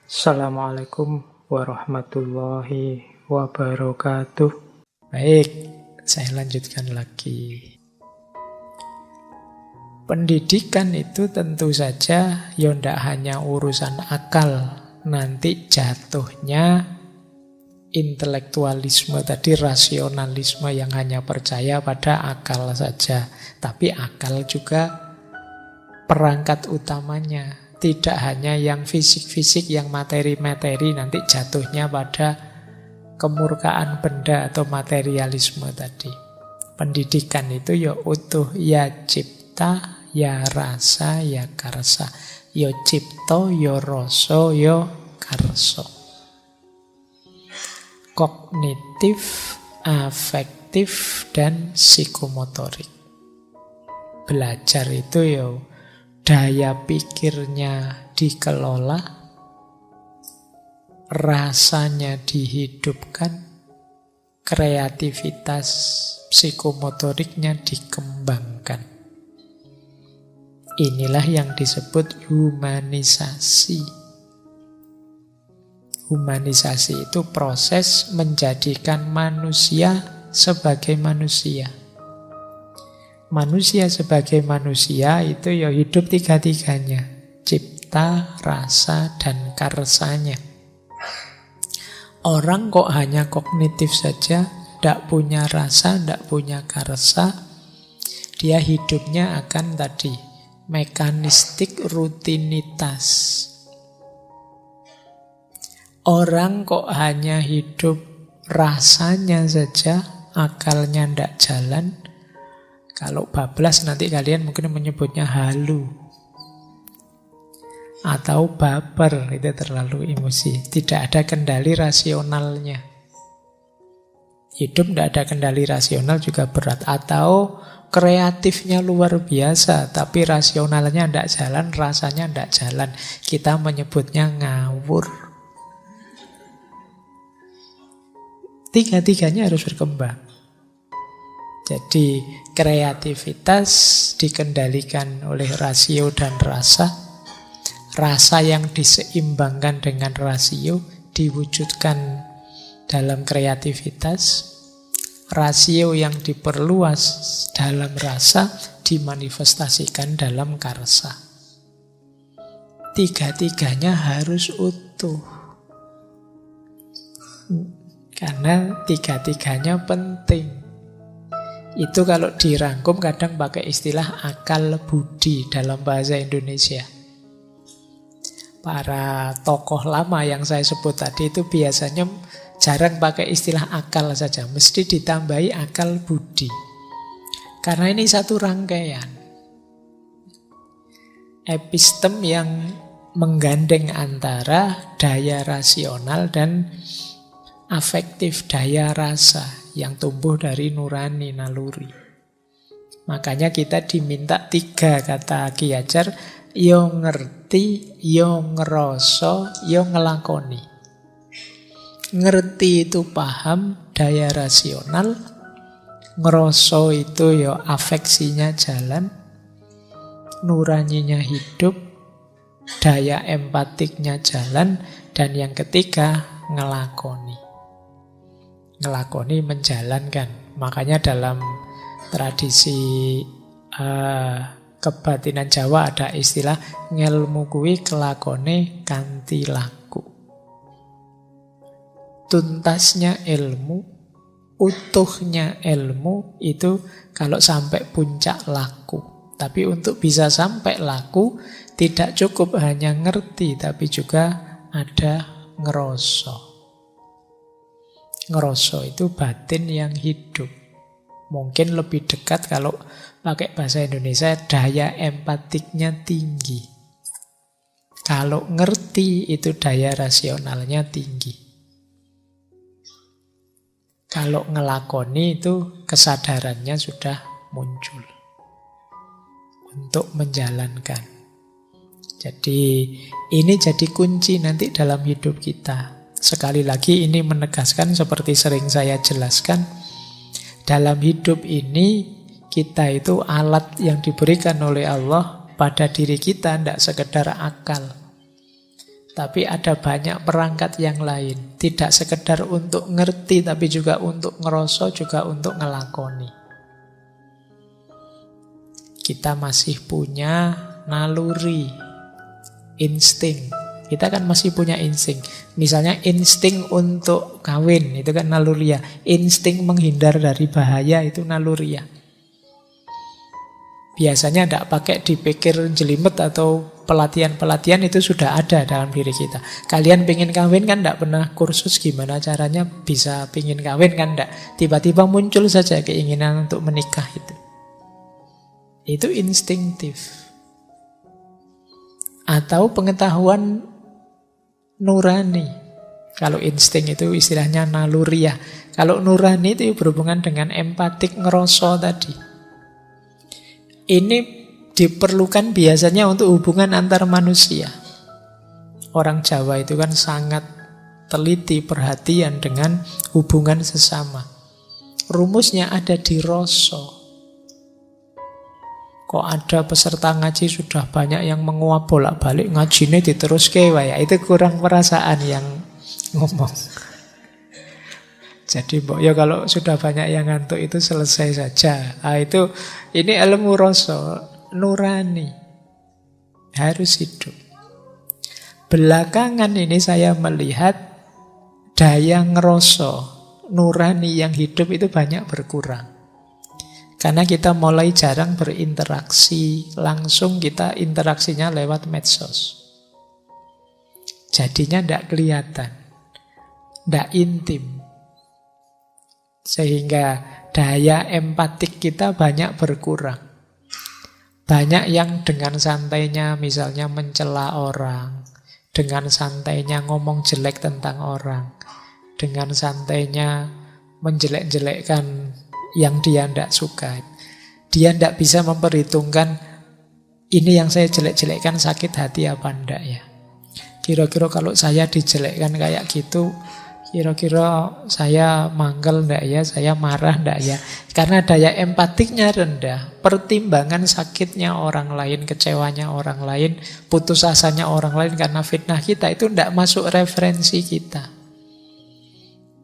Assalamualaikum warahmatullahi wabarakatuh. Baik, saya lanjutkan lagi. Pendidikan itu tentu saja ya ndak hanya urusan akal. Nanti jatuhnya intelektualisme tadi, rasionalisme yang hanya percaya pada akal saja. Tapi akal juga perangkat utamanya. Tidak hanya yang fisik-fisik, yang materi-materi, nanti jatuhnya pada kemurkaan benda atau materialisme tadi. Pendidikan itu ya utuh, ya cipta, ya rasa, ya karsa. Ya cipto, ya rasa, ya karsa. Kognitif, afektif, dan psikomotorik. Belajar itu ya daya pikirnya dikelola, rasanya dihidupkan, kreativitas psikomotoriknya dikembangkan. Inilah yang disebut humanisasi. Humanisasi itu proses menjadikan manusia sebagai manusia. Manusia sebagai manusia itu ya hidup tiga-tiganya. Cipta, rasa, dan karsanya. Orang kok hanya kognitif saja, tidak punya rasa, tidak punya karsa, dia hidupnya akan tadi mekanistik, rutinitas. Orang kok hanya hidup rasanya saja, akalnya tidak jalan. Kalau bablas nanti kalian mungkin menyebutnya halu. Atau baper, itu terlalu emosi. Tidak ada kendali rasionalnya. Hidup tidak ada kendali rasional juga berat. Atau kreatifnya luar biasa, tapi rasionalnya tidak jalan, rasanya tidak jalan. Kita menyebutnya ngawur. Tiga-tiganya harus berkembang. Jadi kreativitas dikendalikan oleh rasio dan rasa. Rasa yang diseimbangkan dengan rasio diwujudkan dalam kreativitas. Rasio yang diperluas dalam rasa dimanifestasikan dalam karsa. Tiga-tiganya harus utuh. Karena tiga-tiganya penting. Itu kalau dirangkum kadang pakai istilah akal budi dalam bahasa Indonesia. Para tokoh lama yang saya sebut tadi itu biasanya jarang pakai istilah akal saja. Mesti ditambahi akal budi. Karena ini satu rangkaian. Epistem yang menggandeng antara daya rasional dan afektif, daya rasa yang tumbuh dari nurani, naluri. Makanya kita diminta 3 kata Ki Hajar, yo ngerti, yo ngeroso, yo ngelakoni. Ngerti itu paham, daya rasional. Ngeroso itu yo afeksinya jalan. Nuraninya hidup. Daya empatiknya jalan. Dan yang ketiga, ngelakoni. Ngelakoni menjalankan. Makanya dalam tradisi kebatinan Jawa ada istilah ngelmu kuwi kelakone kanthi laku. Tuntasnya ilmu, utuhnya ilmu itu kalau sampai puncak laku. Tapi untuk bisa sampai laku tidak cukup hanya ngerti, tapi juga ada ngeroso. Ngeroso itu batin yang hidup. Mungkin lebih dekat kalau pakai bahasa Indonesia, daya empatiknya tinggi. Kalau ngerti itu daya rasionalnya tinggi. Kalau ngelakoni itu kesadarannya sudah muncul untuk menjalankan. Jadi ini jadi kunci nanti dalam hidup kita. Sekali lagi ini menegaskan seperti sering saya jelaskan, dalam hidup ini kita itu alat yang diberikan oleh Allah pada diri kita, tidak sekedar akal. Tapi ada banyak perangkat yang lain. Tidak sekedar untuk ngerti, tapi juga untuk ngerasa, juga untuk ngelakoni. Kita masih punya naluri, insting. Kita kan masih punya insting. Misalnya insting untuk kawin, itu kan naluriah. Insting menghindar dari bahaya, itu naluriah. Biasanya tidak pakai dipikir jelimet atau pelatihan-pelatihan, itu sudah ada dalam diri kita. Kalian pengen kawin kan tidak pernah kursus gimana caranya bisa pengen kawin kan tidak. Tiba-tiba muncul saja keinginan untuk menikah itu. Itu instinktif. Atau pengetahuan nurani. Kalau insting itu istilahnya naluriah. Kalau nurani itu berhubungan dengan empatik ngeroso tadi. Ini diperlukan biasanya untuk hubungan antar manusia. Orang Jawa itu kan sangat teliti, perhatian dengan hubungan sesama. Rumusnya ada di rasa. Kok ada peserta ngaji sudah banyak yang menguap bolak-balik, ngajine diteruske wae, itu kurang perasaan yang ngomong. Jadi mbok ya kalau sudah banyak yang ngantuk itu selesai saja. Ini ilmu rasa nurani harus hidup. Belakangan ini saya melihat daya ngerasa nurani yang hidup itu banyak berkurang. Karena kita mulai jarang berinteraksi langsung, kita interaksinya lewat medsos. Jadinya tidak kelihatan, tidak intim. Sehingga daya empatik kita banyak berkurang. Banyak yang dengan santainya misalnya mencela orang, dengan santainya ngomong jelek tentang orang, dengan santainya menjelek-jelekkan yang dia tidak suka. Dia tidak bisa memperhitungkan ini yang saya jelek-jelekkan sakit hati apa enggak ya. Kira-kira kalau saya dijelekkan kayak gitu, kira-kira saya mangkel enggak ya, saya marah enggak ya. Karena daya empatiknya rendah, pertimbangan sakitnya orang lain, kecewanya orang lain, putus asanya orang lain karena fitnah kita, itu enggak masuk referensi kita.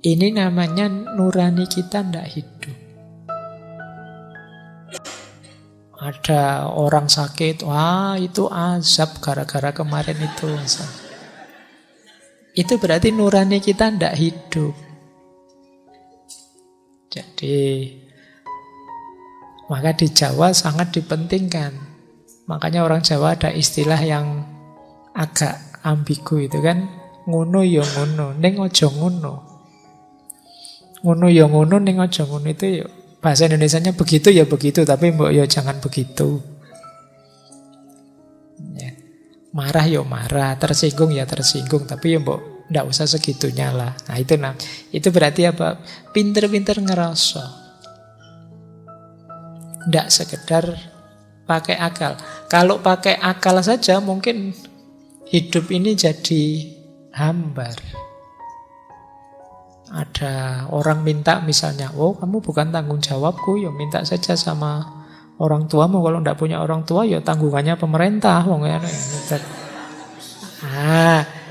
Ini namanya nurani kita enggak hidup. Ada orang sakit, wah itu azab gara-gara kemarin itu. Itu berarti nurani kita tidak hidup. Jadi, maka di Jawa sangat dipentingkan. Makanya orang Jawa ada istilah yang agak ambigu itu kan, ngono ya ngono, ning aja ngono. Ngono ya ngono, ning aja ngono itu ya. Bahasa Indonesianya begitu ya begitu, tapi mbok ya jangan begitu. Ya. Marah ya marah, tersinggung ya tersinggung, tapi ya mbok ndak usah segitunya lah. Nah itu berarti apa? Pinter-pinter ngerasa. Ndak sekedar pakai akal. Kalau pakai akal saja mungkin hidup ini jadi hambar. Ada orang minta misalnya, oh kamu bukan tanggung jawabku, ya minta saja sama orang tuamu. Kalau tidak punya orang tua, ya tanggungannya pemerintah.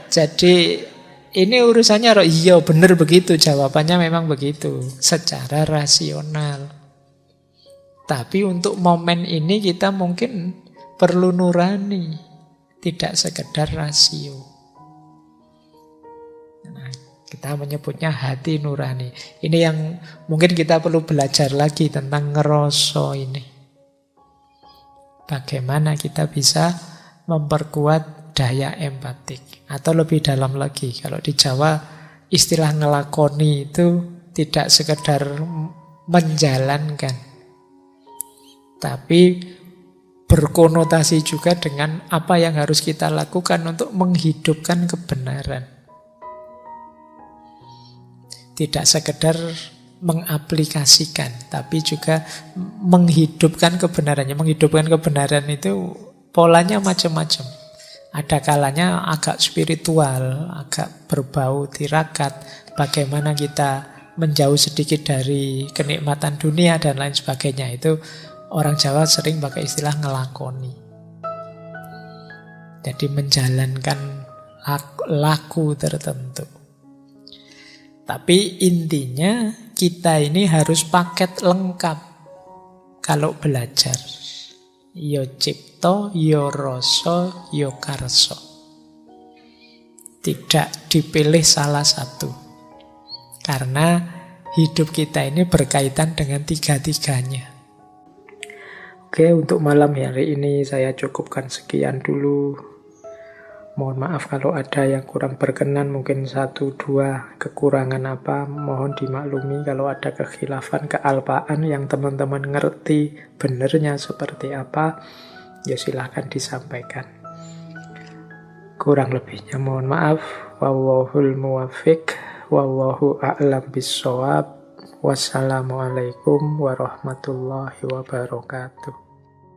Jadi ini urusannya, iya benar begitu, jawabannya memang begitu, secara rasional. Tapi untuk momen ini kita mungkin perlu nurani, tidak sekedar rasio. Kita menyebutnya hati nurani. Ini yang mungkin kita perlu belajar lagi tentang ngeroso ini. Bagaimana kita bisa memperkuat daya empatik. Atau lebih dalam lagi, kalau di Jawa istilah ngelakoni itu tidak sekedar menjalankan, tapi berkonotasi juga dengan apa yang harus kita lakukan untuk menghidupkan kebenaran. Tidak sekedar mengaplikasikan, tapi juga menghidupkan kebenarannya. Menghidupkan kebenaran itu polanya macam-macam. Ada kalanya agak spiritual, agak berbau tirakat. Bagaimana kita menjauh sedikit dari kenikmatan dunia dan lain sebagainya. Itu orang Jawa sering pakai istilah ngelakoni. Jadi menjalankan laku tertentu. Tapi intinya kita ini harus paket lengkap kalau belajar. Yo cipto, yo rasa, yo karso. Tidak dipilih salah satu. Karena hidup kita ini berkaitan dengan tiga-tiganya. Oke, untuk malam hari ini saya cukupkan sekian dulu. Mohon maaf kalau ada yang kurang berkenan, mungkin 1-2 kekurangan apa, mohon dimaklumi. Kalau ada kekhilafan, kealpaan yang teman-teman ngerti benernya seperti apa, ya silahkan disampaikan. Kurang lebihnya mohon maaf. Wallahul muwaffiq, wallahu a'lam bissawab. Wassalamualaikum warahmatullahi wabarakatuh.